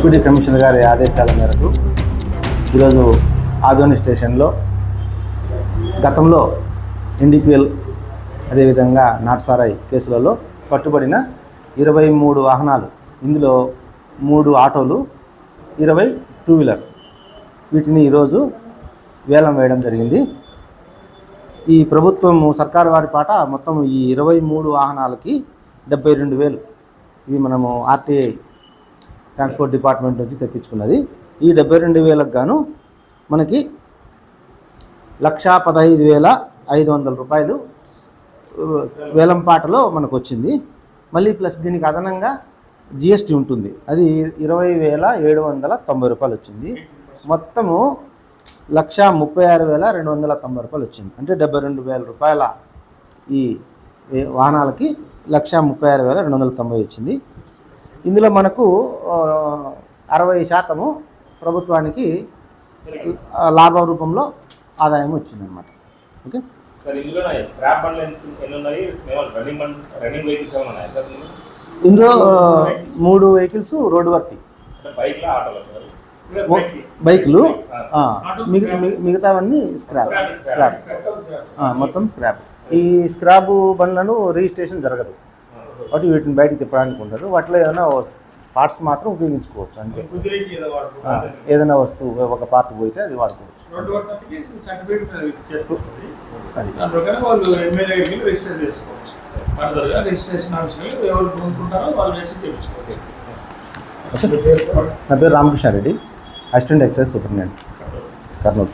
Deputy commissioner గారి ఆదేశాల మేరకు ఈరోజు ఆదోని స్టేషన్లో గతంలో ఎన్డీపీఎల్ అదేవిధంగా నాట్సారాయ్ కేసులలో పట్టుబడిన 23 వాహనాలు, ఇందులో 3 ఆటోలు, 20 టూ వీలర్స్, వీటిని ఈరోజు వేలం వేయడం జరిగింది. ఈ ప్రభుత్వం సర్కారు వారి పాట మొత్తం ఈ 23 వాహనాలకి 72,000. ఇవి మనము ఆర్టీఐ ట్రాన్స్పోర్ట్ డిపార్ట్మెంట్ నుంచి తెప్పించుకున్నది. ఈ 72,000కు గాను మనకి 1,15,500 రూపాయలు వేలంపాటలో మనకు వచ్చింది. మళ్ళీ ప్లస్ దీనికి అదనంగా జిఎస్టీ ఉంటుంది, అది 20,790 రూపాయలు వచ్చింది. మొత్తము 1,36,290 రూపాయలు వచ్చింది. అంటే 72,000 రూపాయల ఈ వాహనాలకి 1,36,290 వచ్చింది. ఇందులో మనకు 60% ప్రభుత్వానికి లాభం రూపంలో ఆదాయం వచ్చిందన్నమాట. ఓకే సార్, ఇందులో స్క్రాప్ బండ్లు ఎన్ని ఉన్నాయి? రన్నింగ్ వెహికల్స్ ఏమైనా ఉన్నాయా సార్? ఇందులో 3 వెహికల్స్ రోడ్డు వర్తి, బైక్లా ఆటోలా సార్? బైకులు, మిగతావన్నీ స్క్రాప్. మొత్తం స్క్రాప్. ఈ స్క్రాప్ బండ్లను రిజిస్ట్రేషన్ జరగదు కాబట్టి వీటిని బయటకు తిప్పడానికి ఉండదు. వాటిలో ఏదైనా పార్ట్స్ మాత్రం ఉపయోగించుకోవచ్చు. అంటే ఏదైనా వస్తువు ఒక పార్ట్ పోయితే అది వాడుకోవచ్చు. నా పేరు Ramakrishna Reddy, assistant excise superintendent, Kurnool.